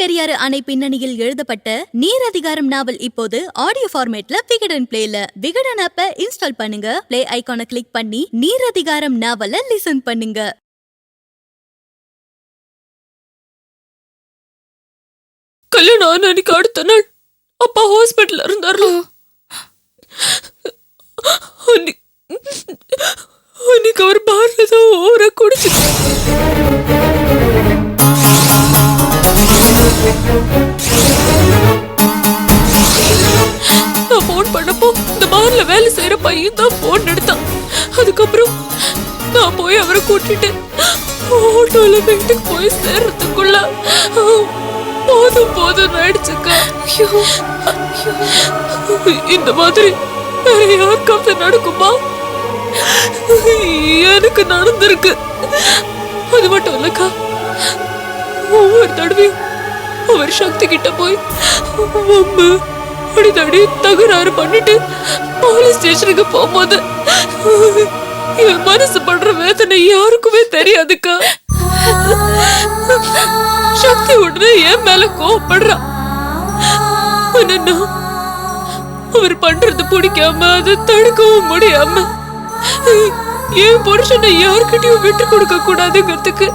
பெரியாறு அணை பின்னணியில் எழுதப்பட்ட நீர் அதிகாரம் நாவல் இப்போது ஆடியோ ஃபார்மேட்ல விகடன் பிளேல. விகடன் ஆப்பை இன்ஸ்டால் பண்ணுங்க, பிளே ஐகானை கிளிக் பண்ணி நீர் அதிகாரம் நாவலை லிசன் பண்ணுங்க. கல்யாணம் ஆன அன்னைக்கு அடுத்த நாள் அப்பா ஹாஸ்பிட்டல் இருந்தாரு. அன்னைக்கு அவர் பார்ல தான் ஓர குடிச்சு நான் போன் பண்ணப்போ இந்த பார்ல வேலை செய்யற பையன் தான் போன் எடுத்தான். அதுக்கப்புறம் நான் போய் அவரை கூட்டிட்டு ஆட்டோல வீட்டுக்கு போய் சேர்றதுக்குள்ள போதும் போதும் ஆயிடுச்சுக்கா. இந்த மாதிரி வேற யாருக்காவது நடக்குமா? எனக்கு நடந்திருக்கு. அது மட்டும் இல்லக்கா, ஒவ்வொரு தடவையும் அவர் சக்தி கிட்ட போய் அடிதடி தகராறு பண்ணிட்டு போலீஸ் ஸ்டேஷனுக்கு போகும்போது என் மனசு படுற வேதனை யாருக்குமே தெரியாதுக்கா. சக்தி உடனே என் மேல கோவப்படுறா. அவர் பண்றது பிடிக்காம அதை தடுக்கவும் முடியாம என் புருஷனை யாருக்கிட்டையும் விட்டு கொடுக்க கூடாதுங்கிறதுக்கு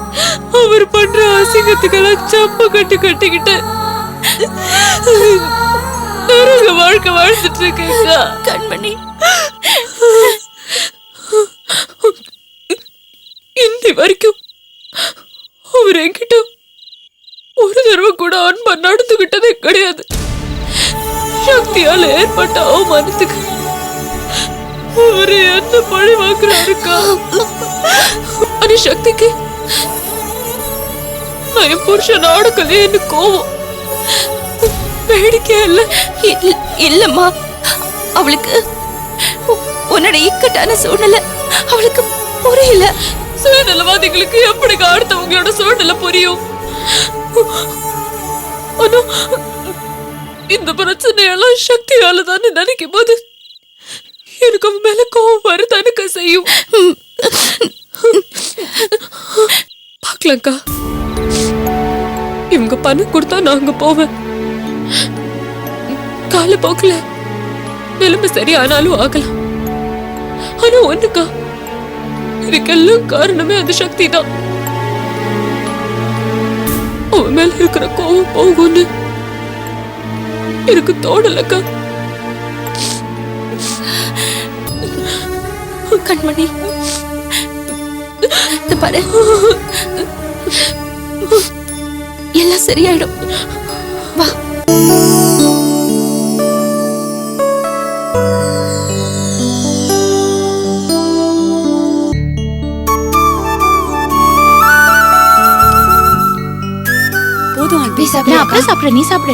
அவர் பண்ற அசிங்கத்துக்கெல்லாம் சப்ப கட்டிக்கிட்டு வாழ்க்கை வாழ்ந்துட்டு இருக்கேங்க. கண்மணி, இன்னி வரைக்கும் அவர் என்கிட்ட ஒரு தடவை கூட அன்பா நடந்துகிட்டதே கிடையாது. சக்தியால ஏற்பட்ட அவமானத்துக்கு அவரு என்ன பழி வாங்குறாருக்கா. ஆனா சக்திக்கு நான் என் புருஷன் ஆடக்கலையேன்னு கோவம். வேடிக்கையா இல்லம்மா, அவளுக்கு உன்னோட இக்கட்டான சூழ்நிலை அவளுக்கு புரியல. சுயநலவாதிகளுக்கு எப்படி அடுத்தவங்களோட சூழ்நிலை புரியும்? ஆனா இந்த பிரச்சனையெல்லாம் சக்தியால தான் நினைக்கும் போது எனக்கு அவன் மேல கோவம் வருதானுக்க செய்யும். பாக்கலக்கா, இவங்க பணம் கொடுத்தா நாங்க போவேன். காலப்போக்குல நிலைமை சரியானாலும் ஆகலாம். ஆனா ஒண்ணுக்கா, இதுக்கெல்லாம் காரணமே அந்த சக்தி தான். அவன் மேல இருக்கிற கோவம் போகும்னு எனக்கு தோணலக்கா. கண்மணி, பாரு, எல்லாம் சரியாயிடும். வா. அப்புறம் சாப்பிடு, நீ சாப்பிடு.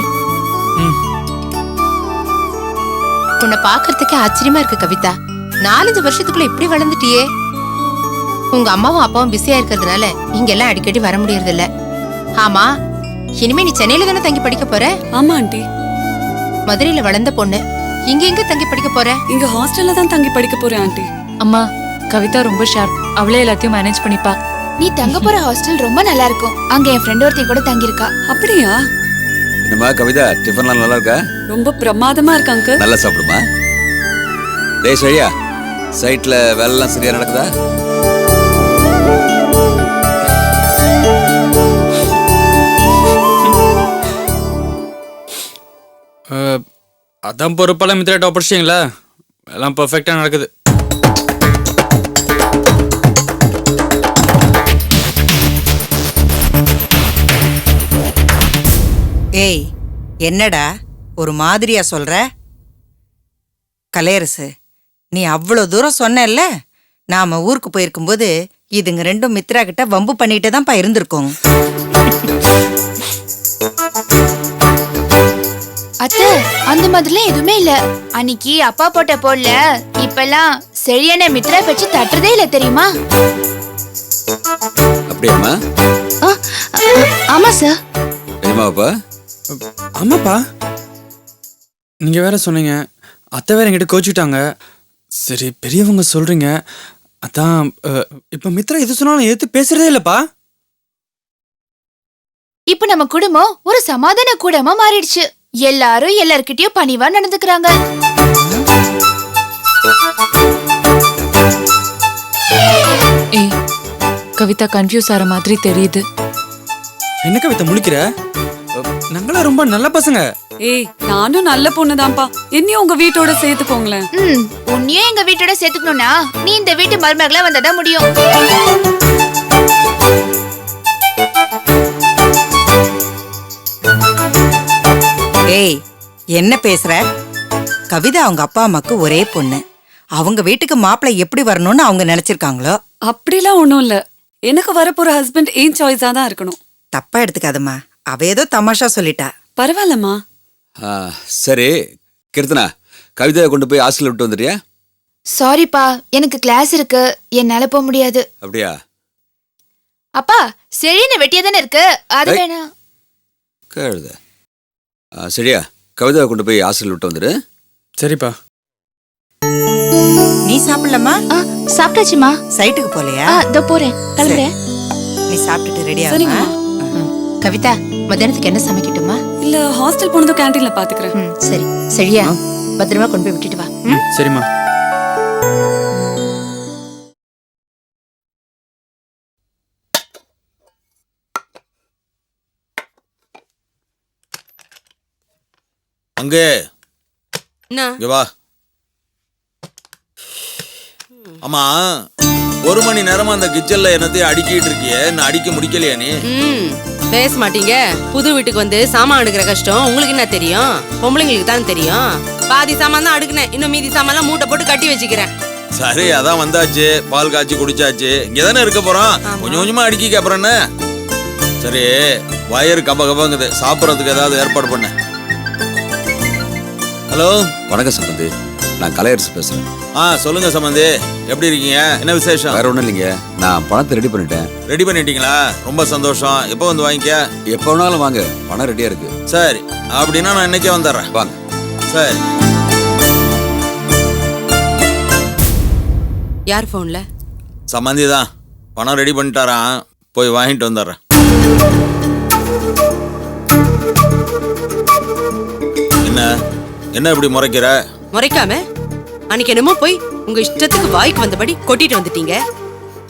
உன்னை பாக்குறதுக்கு ஆச்சரியமா இருக்கு கவிதா. 4-5 வருஷத்துக்குள்ள இப்படி வளர்ந்துட்டியே. உங்க அம்மாவும் அப்பாவும் பிஸியா இருக்கிறதுனால இங்க எல்லாம் அடிக்கடி வர முடியறது இல்ல. ஆமா, இனிமே நீ சென்னையில தானே தங்கி படிக்க போற? ஆமா ஆண்டி. மதுரையில வளர்ந்த பொண்ணு இங்க எங்க தங்கி படிக்க போற? இங்க ஹாஸ்டல்ல தான் தங்கி படிக்க போறேன் ஆண்டி. அம்மா, கவிதா ரொம்ப ஷார்ப். அவளே எல்லாத்தையும் மேனேஜ் பண்ணிப்பா. நீ தங்க போற ஹாஸ்டல் ரொம்ப நல்லா இருக்கும். அங்க என் ஃப்ரெண்ட் ஒருத்தி கூட தங்கி இருக்கா. அப்படியா? என்னம்மா கவிதா, டிஃபன்லாம் நல்லா இருக்கா? ரொம்ப பிரமாதமா இருக்காங்க. நல்லா சாப்பிடுமா. டேய் சரியா, சைட்ல வேலைலாம் சரியா நடக்குதா? அதான் பொறுப்பெல்லாம் மித்திரட்ட ஒப்படைச்சிங்களா? எல்லாம் பர்ஃபெக்டா நடக்குது. ஏய், என்னடா ஒரு மாதிரியா சொல்ற? கலையரசு, நீ அவ்வளவு தூரம் சொன்னல்ல, நாம ஊருக்கு போயிருக்கும்போது இதுங்க ரெண்டும் மித்ரா கிட்ட வம்பு பண்ணிட்டு தான்ப்பா இருந்திருக்கோம். அத்தை, அந்த மாதிரிலாம் எதுவுமே இல்ல. அன்னைக்கு அப்பா போட்ட போடல இப்பெல்லாம் சரியான மித்ரா வச்சு தட்டுறதே இல்ல, தெரியுமா? அப்படியாம்மா? ஆமா சார். தெரியுமாப்பா? ஆமாப்பா, நீங்க வேற சொன்னீங்க, அத்தை வேற என்கிட்ட கோச்சுட்டாங்க. சரி, பெரியவங்க சொல்றீங்க, அதான் இப்ப மித்ரா எது சொன்னாலும் ஏத்து பேசுறதே இல்லப்பா. இப்ப நம்ம குடும்பம் ஒரு சமாதான கூடமா மாறிடுச்சு. எல்லாரும் எல்லார்கிட்டயும் பணிவா நடந்துக்கிறாங்க. ஏய் கவிதா கன்ஃபியூஸ் ஆற மாதிரி தெரியுது. என்ன கவிதா முழிக்கிற? நாங்களா ரொம்ப நல்ல பசங்க. ஏய் நானும் நல்ல பொண்ணுதான்ப்பா. என்னையும் உங்க வீட்டோட சேர்த்துக்கோங்களேன். உன்னையும் எங்க வீட்டோட சேர்த்துக்கணும்னா நீ இந்த வீட்டு மருமகளா வந்தாதான் முடியும். ஏய், என்ன பேசுற? கவிதா அவங்க அப்பா அம்மாக்கு ஒரே பொண்ணு. அவங்க வீட்டுக்கு மாப்பிள்ளை எப்படி வரணும்னு அவங்க நினைச்சிருக்காங்களோ. அப்படிலாம் ஒண்ணும் இல்ல. எனக்கு வரப்போற ஹஸ்பண்ட் ஏன் சாய்ஸா தான் இருக்கணும். தப்பா எடுத்துக்காதம்மா, அவ ஏதோ தமாஷா சொல்லிட்டா. பரவாயில்லம்மா. சரி கீர்த்தனா, கவிதையை கொண்டு போய் ஹாஸ்டல் விட்டு வந்துட்டியா? சாரிப்பா, எனக்கு கிளாஸ் இருக்கு, என்னால போக முடியாது. அப்படியா? அப்பா செழின்னு வெட்டியா தானே இருக்கு, அது ஏய். வேணா. கேளுத. சரியா, கவிதையை கொண்டு போய் ஹாஸ்டல் விட்டு வந்துடு. சரிப்பா. நீ சாப்பிடலமா? சாப்பிட்டாச்சுமா. சைட்டுக்கு போலையா? இதோ போறேன், கிளம்புறேன். நீ சாப்பிட்டுட்டு ரெடியா? சரிங்கம்மா. கவிதா மத்தியானத்துக்கு என்ன சமைக்கட்டுமா? இல்ல ஹாஸ்டல் போனதும் கேண்டீன்ல பாத்துக்கிறேன். சரி சரியா, பத்திரமா கொண்டு போய் விட்டுட்டு வா. சரிம்மா. அங்கே என்ன? இங்க வா. ஆமா, 1 மணி நேரமா அந்த கிச்சன்ல என்னத்தையும் அடிக்கிட்டு இருக்கியே, நான் அடிக்க முடிக்கலையா நீ? பேச மாட்டீங்க. புது வீட்டுக்கு வந்து சாமான் அடுக்கிற கஷ்டம் உங்களுக்கு என்ன தெரியும்? பொம்பளைங்களுக்கு தான் தெரியும். பாதி சாமான் தான் அடுக்குனேன், இன்னும் மீதி சாமான்லாம் மூட்டை போட்டு கட்டி வச்சுக்கிறேன். சரி, அதான் வந்தாச்சு, பால் காய்ச்சி குடிச்சாச்சு, இங்கதானே இருக்க போறோம். கொஞ்சம் கொஞ்சமா அடிக்க அப்புறம் என்ன? சரி, வயிறு கப கபங்குது, சாப்பிடறதுக்கு ஏதாவது ஏற்பாடு பண்ண. ஹலோ, வணக்கம் சம்பந்தி, நான் கலையரசு பேசுறேன். சொல்லுங்க சம்பந்தி, எப்படி இருக்கீங்க? என்ன விசேஷம்? வேற ஒண்ணும் இல்லைங்க, நான் பணத்தை ரெடி பண்ணிட்டேன். ரெடி பண்ணிட்டீங்களா? ரொம்ப சந்தோஷம். எப்போ வந்து வாங்கிக்க? எப்போ வேணாலும் வாங்க, பணம் ரெடியா இருக்கு. சரி, அப்படின்னா நான் இன்னைக்கே வந்துடுறேன். வாங்க. சரி. யார் போன்ல? சம்பந்தி தான், பணம் ரெடி பண்ணிட்டாரான், போய் வாங்கிட்டு வந்துடுறேன். என்ன என்ன இப்படி முறைக்கிற? முறைக்காம அன்னைக்கு என்னமோ போய் உங்க இஷ்டத்துக்கு வாய்க்கு வந்தபடி கொட்டிட்டு வந்துட்டீங்க.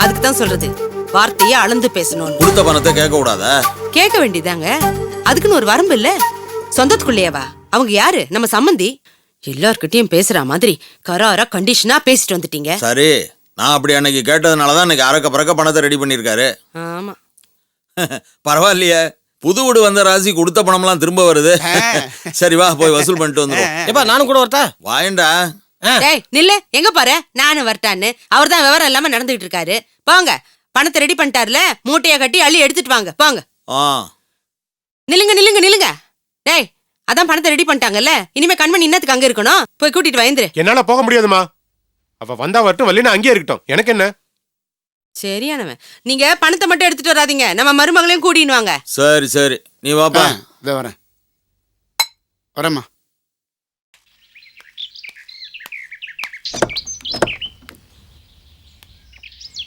அதுக்கு தான் சொல்றது, வார்த்தையை அளந்து பேசணும். கொடுத்த பணத்தை கேட்க கூடாதா? கேட்க வேண்டியதாங்க, அதுக்குன்னு ஒரு வரம்பு இல்ல. சொந்தத்துக்குள்ளேயவா? அவங்க யாரு? நம்ம சம்மந்தி. எல்லார்கிட்டயும் பேசுற மாதிரி கராரா கண்டிஷனா பேசிட்டு வந்துட்டீங்க. சரி, நான் அப்படி அன்னைக்கு கேட்டதுனாலதான் இன்னைக்கு அறக்க பறக்க பணத்தை ரெடி பண்ணிருக்காரு. ஆமா. பரவாயில்லையே, புது வீடு வந்த ராசி கொடுத்த பணம்லாம் திரும்ப வருது. சரி வா, போய் வசூல் பண்ணிட்டு வந்துருவோம். நானும் கூட வரட்டா? வாயண்டா. டேய் நில்லு, எங்க பாரு, நானும் வரட்டான்னு. அவர் தான் விவரம் இல்லாம நடந்துகிட்டு இருக்காரு. போங்க, பணத்தை ரெடி பண்ணிட்டாருல, மூட்டையை கட்டி அள்ளி எடுத்துட்டு வாங்க. போங்க. நில்லுங்க நில்லுங்க நில்லுங்க. டேய், அதான் பணத்தை ரெடி பண்ணிட்டாங்கல்ல, இனிமே கண்மணி இன்னத்துக்கு அங்க இருக்கணும். போய் கூட்டிட்டு வாய்ந்துரு. என்னால போக முடியாதுமா. அவ வந்தா வரட்டும், வரலன்னா அங்கேயே இருக்கட்டும், எனக்கு என்ன? சரியானவன். நீங்க பணத்தை மட்டும் எடுத்துட்டு வராதீங்க, நம்ம மருமகளையும் கூட்டின்னு வாங்க. சரி சரி, நீ வாப்பா. வரேன் வரேம்மா.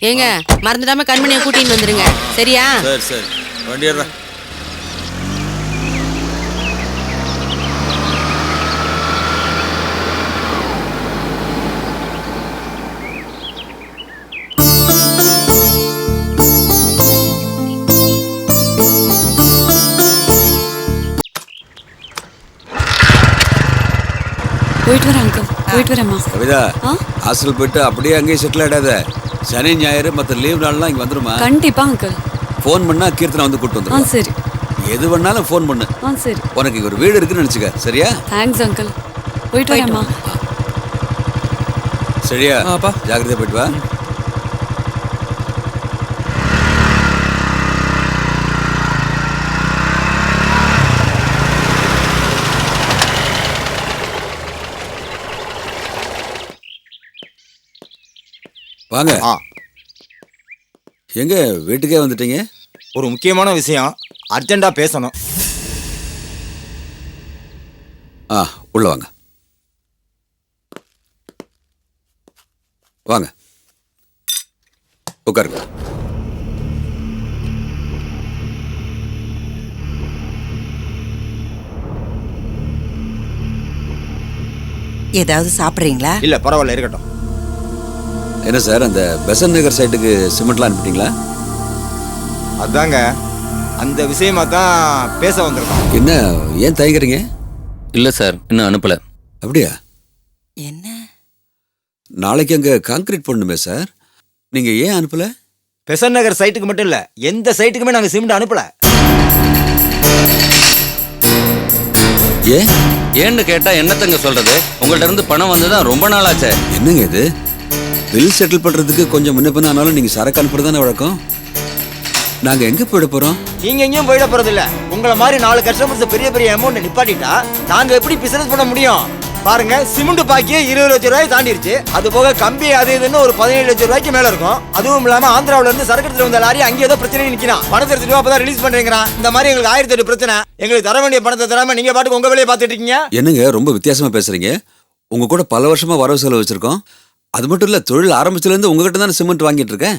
ஏங்க, மறந்துடாம கண்மணியை கூட்டின்னு வந்துருங்க, சரியா? சரி சரி, வண்டிடுறேன். போயிட்டு வரேன் அங்கிள், போயிட்டு வரேம்மா. கவிதா, ஹாஸ்டல் போயிட்டு அப்படியே அங்கேயே செட்டில் ஆயிடாத. சனி ஞாயிறு மற்ற லீவ் நாள்லாம் இங்க வந்துருமா? கண்டிப்பா அங்கிள். ஃபோன் பண்ணா கீர்த்தனை வந்து கூட்டு வந்துருவா. சரி. எது வேணாலும் ஃபோன் பண்ணு. சரி. உனக்கு இங்க ஒரு வீடு இருக்குன்னு நினைச்சுக்க, சரியா? Thanks uncle. போயிட்டு வரேம்மா. சரியா? ஜாக்கிரதையா போயிட்டு வா. வாங்க. எங்க வீட்டுக்கே வந்துட்டீங்க? ஒரு முக்கியமான விஷயம், அர்ஜென்டா பேசணும். உள்ள வாங்க. வாங்க, உட்காருங்க. ஏதாவது சாப்பிட்றீங்களா? இல்ல பரவாயில்ல இருக்கட்டும். என்ன சார் அந்த பெசன் நகர் சைட்டுக்கு சிமெண்ட்லாம் அனுப்பிட்டீங்களா? அதாங்க அந்த விஷயமா தான் பேச வந்திருக்கோம். என்ன ஏன் தயங்குறீங்க? இல்லை சார், இன்னும் அனுப்பலை. அப்படியா? என்ன? நாளைக்கு அங்கே கான்கிரீட் போடணுமே சார், நீங்கள் ஏன் அனுப்பலை? பெசன் நகர் சைட்டுக்கு மட்டும் இல்ல, எந்த சைட்டுக்குமே நாங்க சிமெண்ட் அனுப்பல. ஏன் ஏன்னு கேட்டா என்னத்தங்க சொல்றது? உங்கள்ட்ட இருந்து பணம் வந்துதான் ரொம்ப நாள் ஆச்சே. என்னங்க இது? பில் செட்டில் பண்ணுறதுக்கு கொஞ்சம் முன்ன பின்ன ஆனாலும் நீங்கள் சரக்கு அனுப்புறது தானே வழக்கம். நாங்கள் எங்கே போயிட போகிறோம்? நீங்க எங்கேயும் போயிட போறது இல்ல. உங்களை மாதிரி 4 கஸ்டமர்ஸ் பெரிய பெரிய அமௌண்ட் நிப்பாட்டிட்டா நாங்க எப்படி பிசினஸ் பண்ண முடியும்? பாருங்க, சிமெண்ட் பாக்கி 20 லட்சம் ரூபாய் தாண்டிருச்சு. அது போக கம்பி அது இதுன்னு ஒரு 17 லட்சம் ரூபாய்க்கு மேல இருக்கும். அதுவும் இல்லாம ஆந்திராவில இருந்து சரக்கு எடுத்து வந்த லாரி அங்கே ஏதோ பிரச்சனை நிக்கிறான். பணத்தை எடுத்துட்டு அப்பதான் ரிலீஸ் பண்றீங்கிறான். இந்த மாதிரி எங்களுக்கு 1008 பிரச்சனை. எங்களுக்கு தர வேண்டிய பணத்தை தராம நீங்க பாட்டுக்கு உங்க வேலையை பார்த்துட்டு இருக்கீங்க. என்னங்க ரொம்ப வித்தியாசமா பேசுறீங்க? உங்க கூட பல வருஷமா வரவு செலவு வச்சிருக்கோம். அது மட்டும் இல்ல, தொழில் ஆரம்பிச்சதுல இருந்து உங்ககிட்ட தானே சிமெண்ட் வாங்கிட்டு இருக்கேன்.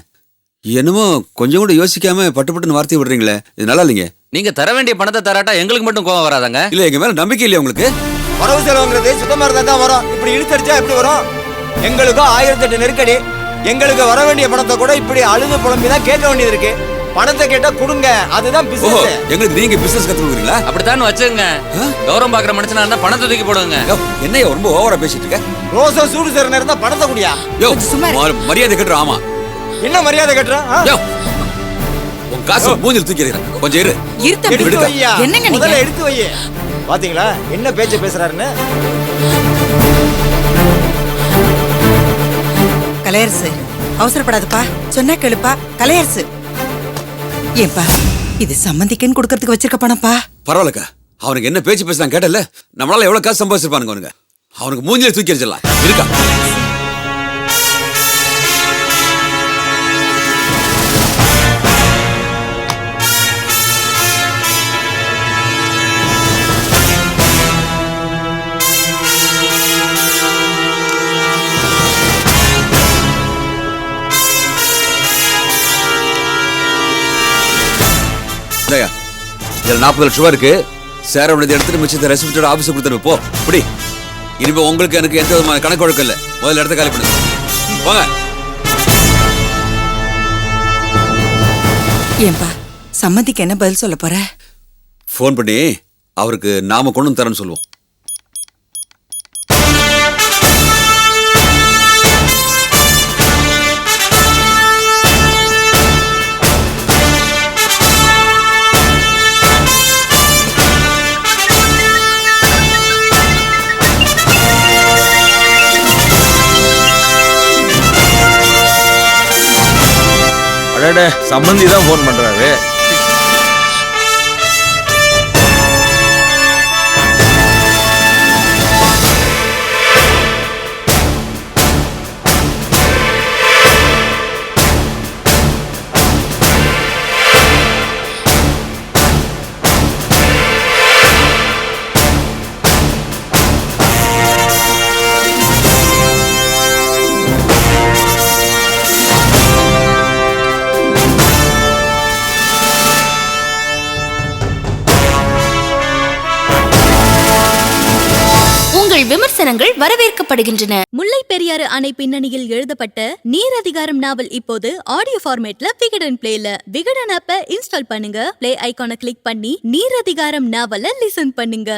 என்னமோ கொஞ்சம் கூட யோசிக்காம பட்டுப்பட்டுன்னு வார்த்தை விடுறீங்களே, இது நல்லா இல்லைங்க. நீங்க தர வேண்டிய பணத்தை தராட்டா எங்களுக்கு மட்டும் கோவம் வராதாங்க? இல்ல எங்க மேல நம்பிக்கை இல்லையா உங்களுக்கு? வரவு செலவுங்கிறது சுத்தமா இருந்தா தான் வரும். இப்படி இழுத்தடிச்சா எப்படி வரும்? எங்களுக்கும் 1008 நெருக்கடி. எங்களுக்கு வர வேண்டிய பணத்தை கூட இப்படி அழுது புலம்பி தான் கேட்க வேண்டியது இருக்கு. பணத்தை கேட்டா கொடுங்க, அதுதான் பிசினஸ். எங்களுக்கு நீங்க பிசினஸ் கத்து கொடுக்குறீங்களா? அப்படித்தான் வச்சுங்க. கௌரவம் பாக்குற மனுஷனா இருந்தா பணத்தை தூக்கி போடுங்க. என்னையா ரொம்ப ஓவரா பேசிட்டு இருக்க? ரோசா சூடு சேர நேரம் தான் பணத்தை குடியா? மரியாதை கட்டுற. ஆமா, என்ன மரியாதை கட்டுறேன்? உன் காசு மூஞ்சில் தூக்கி எறிகிறேன். கொஞ்சம் இரு. எடுத்து வையா. முதல்ல எடுத்து வையே. பாத்தீங்களா என்ன பேச்ச பேசுறாருன்னு? கலையரசு, அவசரப்படாதப்பா, சொன்னா கேளுப்பா. கலையரசு, ஏன்பா இது சம்மந்திக்குன்னு கொடுக்கறதுக்கு வச்சிருக்க பணப்பா? பரவாயில்லக்கா, அவனுக்கு என்ன பேச்சு பேசுறான் கேட்டல. நம்மளால எவ்வளவு காசு சம்பாதிச்சிருப்பானுங்க அவனுங்க. அவனுக்கு மூஞ்சில தூக்கி எறிஞ்சிடலாம். இருக்கா? இதுல 40 லட்சம் ரூபாய் இருக்கு. சேர வேண்டியதை எடுத்துட்டு மிச்சத்தை ரெசிப்டோட ஆபீஸ் கொடுத்துரு. போ இப்படி. இனிமே உங்களுக்கு எனக்கு எந்த விதமான கணக்கு வழக்கம் இல்ல. முதல்ல இடத்த காலி பண்ணுங்க. போங்க. ஏன்பா சம்மந்திக்கு என்ன பதில் சொல்ல போற? ஃபோன் பண்ணி அவருக்கு நாம கொண்டு வந்து தரேன்னு சொல்லுவோம். சம்பந்தி தான் போன் பண்றாரு. விமர்சனங்கள் வரவேற்கப்படுகின்றன. முல்லை பெரியாறு அணை பின்னணியில் எழுதப்பட்ட நீர் அதிகாரம் நாவல் இப்போது ஆடியோ ஃபார்மேட்ல விகடன் பிளேல. விகடன் ஆப்பை இன்ஸ்டால் பண்ணுங்க. பிளே ஐகானை கிளிக் பண்ணி நீர் அதிகாரம் நாவலை லிசன் பண்ணுங்க.